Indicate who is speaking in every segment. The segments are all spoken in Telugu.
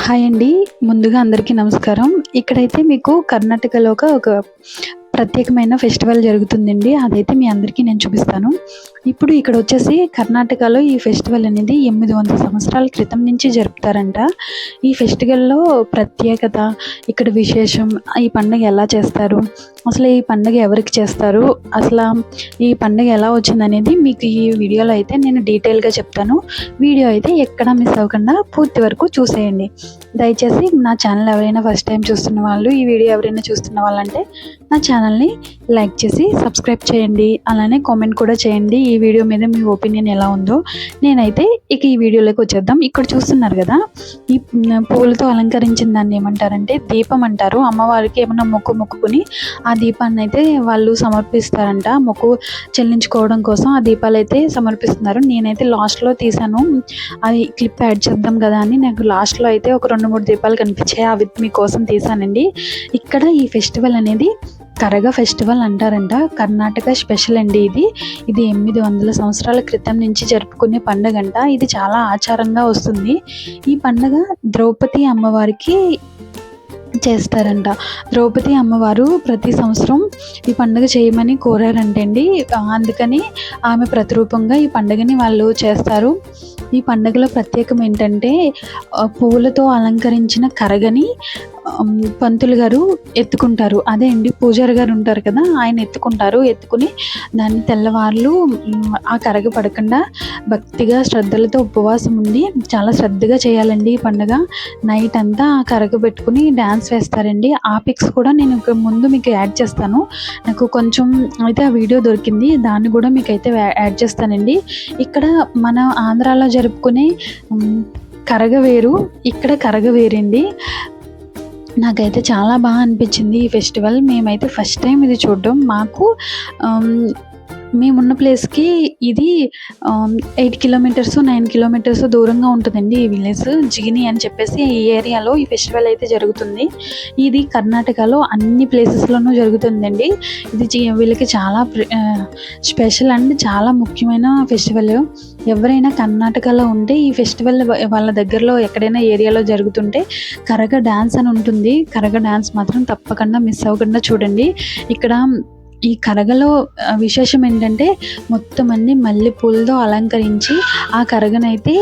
Speaker 1: హాయ్ అండి. ముందుగా అందరికీ నమస్కారం. ఇక్కడైతే మీకు కర్ణాటకలో ఒక ప్రత్యేకమైన ఫెస్టివల్ జరుగుతుందండి. అదైతే మీ అందరికీ నేను చూపిస్తాను. ఇప్పుడు ఇక్కడ వచ్చేసి కర్ణాటకలో ఈ ఫెస్టివల్ అనేది 800 సంవత్సరాల క్రితం నుంచి జరుపుతారంట. ఈ ఫెస్టివల్‌లో ప్రత్యేకత, ఇక్కడ విశేషం, ఈ పండుగ ఎలా చేస్తారు, అసలు ఈ పండుగ ఎవరికి చేస్తారు, అసలు ఈ పండుగ ఎలా వచ్చిందనేది మీకు ఈ వీడియోలో అయితే నేను డీటెయిల్‌గా చెప్తాను. వీడియో అయితే ఎక్కడ మిస్ అవ్వకుండా పూర్తి వరకు చూసేయండి. దయచేసి నా ఛానల్ ఎవరైనా ఫస్ట్ టైం చూస్తున్న వాళ్ళు, ఈ వీడియో ఎవరైనా చూస్తున్న వాళ్ళంటే నా ఛానల్ని లైక్ చేసి సబ్స్క్రైబ్ చేయండి. అలానే కామెంట్ కూడా చేయండి ఈ వీడియో మీద మీ ఒపీనియన్ ఎలా ఉందో. నేనైతే ఇక ఈ వీడియోలోకి వచ్చేద్దాం. ఇక్కడ చూస్తున్నారు కదా, ఈ పూలతో అలంకరించిన దాన్ని ఏమంటారంటే దీపం అంటారు. అమ్మవారికి ఏమన్నా మొక్కుకుని ఆ దీపాన్ని అయితే వాళ్ళు సమర్పిస్తారంట. మొక్కు చెల్లించుకోవడం కోసం ఆ దీపాలు అయితే సమర్పిస్తున్నారు. నేనైతే లాస్ట్లో తీసాను, అది క్లిప్ యాడ్ చేద్దాం కదా అని. నాకు లాస్ట్లో అయితే ఒక 2-3 దీపాలు కనిపించాయి, అవి మీకోసం తీసానండి. ఇక్కడ ఈ ఫెస్టివల్ అనేది కరగ ఫెస్టివల్ అంటారంట. కర్ణాటక స్పెషల్ అండి ఇది 800 సంవత్సరాల క్రితం నుంచి జరుపుకునే పండుగ అంట. ఇది చాలా ఆచారంగా వస్తుంది. ఈ పండుగ ద్రౌపది అమ్మవారికి చేస్తారంట. ద్రౌపది అమ్మవారు ప్రతి సంవత్సరం ఈ పండుగ చేయమని కోరారంటండి. అందుకని ఆమె ప్రతిరూపంగా ఈ పండుగని వాళ్ళు చేస్తారు. ఈ పండుగలో ప్రత్యేకం ఏంటంటే పువ్వులతో అలంకరించిన కరగని పంతులు గారు ఎత్తుకుంటారు. అదే అండి, పూజారి గారు ఉంటారు కదా, ఆయన ఎత్తుకుని దాన్ని తెల్లవార్లు ఆ కరగ పడకుండా భక్తిగా శ్రద్ధలతో ఉపవాసం ఉండి చాలా శ్రద్ధగా చేయాలండి ఈ పండుగ. నైట్ అంతా ఆ కరగ పెట్టుకుని డ్యాన్స్ వేస్తారండి. ఆ పిక్స్ కూడా నేను ముందు మీకు యాడ్ చేస్తాను. నాకు కొంచెం అయితే ఆ వీడియో దొరికింది, దాన్ని కూడా మీకు అయితే యాడ్ చేస్తానండి. ఇక్కడ మన ఆంధ్రాలో జరుపుకునే కరగ వేరు, ఇక్కడ కరగ వేరండి. నాకైతే చాలా బాగా అనిపించింది ఈ ఫెస్టివల్. మేమైతే ఫస్ట్ టైం ఇది చూడడం. మాకు మేమున్న ప్లేస్కి ఇది 8 కిలోమీటర్స్ 9 కిలోమీటర్స్ దూరంగా ఉంటుందండి ఈ విలేజ్. జిగిని అని చెప్పేసి ఈ ఏరియాలో ఈ ఫెస్టివల్ అయితే జరుగుతుంది. ఇది కర్ణాటకలో అన్ని ప్లేసెస్లోనూ జరుగుతుందండి. ఇది వీళ్ళకి చాలా స్పెషల్ అండ్ చాలా ముఖ్యమైన ఫెస్టివల్. ఎవరైనా కర్ణాటకలో ఉంటే ఈ ఫెస్టివల్ వాళ్ళ దగ్గరలో ఎక్కడైనా ఏరియాలో జరుగుతుంటే కరగ డ్యాన్స్ అని ఉంటుంది. కరగ డ్యాన్స్ మాత్రం తప్పకుండా మిస్ అవ్వకుండా చూడండి. ఇక్కడ ఈ కరగలో విశేషం ఏంటంటే మొత్తం అన్ని మల్లెపూలతో అలంకరించి ఆ కరగనైతే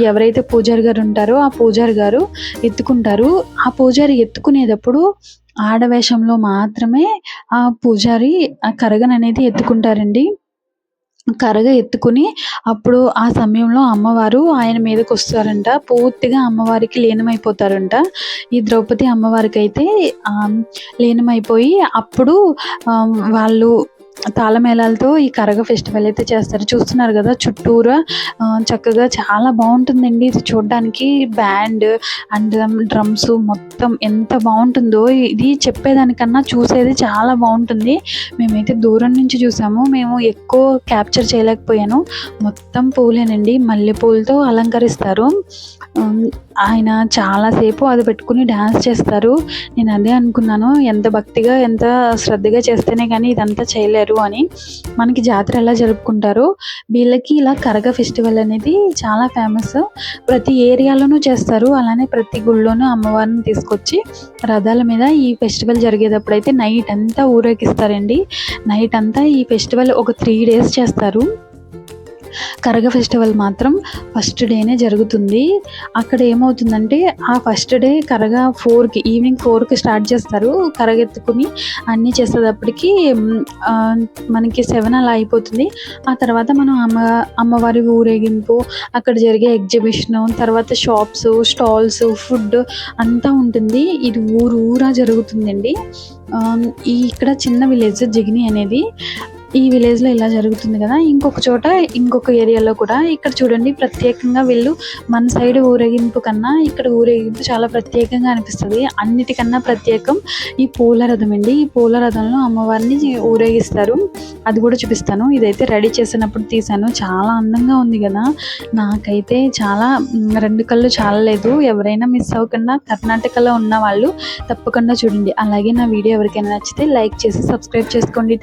Speaker 1: ఎవరైతే పూజారి గారు ఉంటారో ఆ పూజారి గారు ఎత్తుకుంటారు. ఆ పూజారి ఎత్తుకునేటప్పుడు ఆడవేషంలో మాత్రమే ఆ పూజారి ఆ కరగననేది ఎత్తుకుంటారండి. కరగ ఎత్తుకుని అప్పుడు ఆ సమయంలో అమ్మవారు ఆయన మీదకి వస్తారంట. పూర్తిగా అమ్మవారికి లీనమైపోతారంట. ఈ ద్రౌపది అమ్మవారికి అయితే లీనమైపోయి అప్పుడు వాళ్ళు తాళమేళాలతో ఈ కరగ ఫెస్టివల్ అయితే చేస్తారు. చూస్తున్నారు కదా, చుట్టూరా చక్కగా చాలా బాగుంటుందండి ఇది చూడడానికి. బ్యాండ్ అండ్ డ్రమ్స్ మొత్తం ఎంత బాగుంటుందో, ఇది చెప్పేదానికన్నా చూసేది చాలా బాగుంటుంది. మేమైతే దూరం నుంచి చూసాము, మేము ఎక్కువ క్యాప్చర్ చేయలేకపోయాను. మొత్తం పూలేనండి, మల్లెపూలతో అలంకరిస్తారు. ఆయన చాలాసేపు అది పెట్టుకుని డ్యాన్స్ చేస్తారు. నేను అదే అనుకున్నాను, ఎంత భక్తిగా ఎంత శ్రద్ధగా చేస్తేనే కానీ ఇదంతా చేయలేరు అని. మనకి జాతర ఎలా జరుపుకుంటారో వీళ్ళకి ఇలా కరగ ఫెస్టివల్ అనేది చాలా ఫేమస్. ప్రతి ఏరియాలోనూ చేస్తారు. అలానే ప్రతి గుళ్ళోనూ అమ్మవారిని తీసుకొచ్చి రథాల మీద ఈ ఫెస్టివల్ జరిగేటప్పుడు అయితే నైట్ అంతా ఊరేగిస్తారండి. నైట్ అంతా ఈ ఫెస్టివల్ ఒక 3 days చేస్తారు. కరగ ఫెస్టివల్ మాత్రం ఫస్ట్ డేనే జరుగుతుంది. అక్కడ ఏమవుతుందంటే ఆ ఫస్ట్ డే కరగ ఈవినింగ్ 4కి స్టార్ట్ చేస్తారు. కరగెత్తుకుని అన్నీ చేసేటప్పటికి మనకి 7 అలా అయిపోతుంది. ఆ తర్వాత మనం అమ్మవారి ఊరేగింపు, అక్కడ జరిగే ఎగ్జిబిషన్, తర్వాత షాప్స్, స్టాల్స్, ఫుడ్ అంతా ఉంటుంది. ఇది ఊరా జరుగుతుందండి. ఇక్కడ చిన్న విలేజ్ జిగిని అనేది. ఈ విలేజ్లో ఇలా జరుగుతుంది కదా, ఇంకొక చోట ఇంకొక ఏరియాలో కూడా ఇక్కడ చూడండి ప్రత్యేకంగా వీళ్ళు మన సైడ్ ఊరేగింపు కన్నా ఇక్కడ ఊరేగింపు చాలా ప్రత్యేకంగా అనిపిస్తుంది. అన్నిటికన్నా ప్రత్యేకం ఈ పూల రథం అండి. ఈ పూల రథంలో అమ్మవారిని ఊరేగిస్తారు. అది కూడా చూపిస్తాను. ఇదైతే రెడీ చేసినప్పుడు తీసాను. చాలా అందంగా ఉంది కదా, నాకైతే చాలా 2 కళ్ళు చాలలేదు. ఎవరైనా మిస్ అవ్వకుండా కర్ణాటకలో ఉన్న వాళ్ళు తప్పకుండా చూడండి. అలాగే నా వీడియో ఎవరికైనా నచ్చితే లైక్ చేసి సబ్స్క్రైబ్ చేసుకోండి.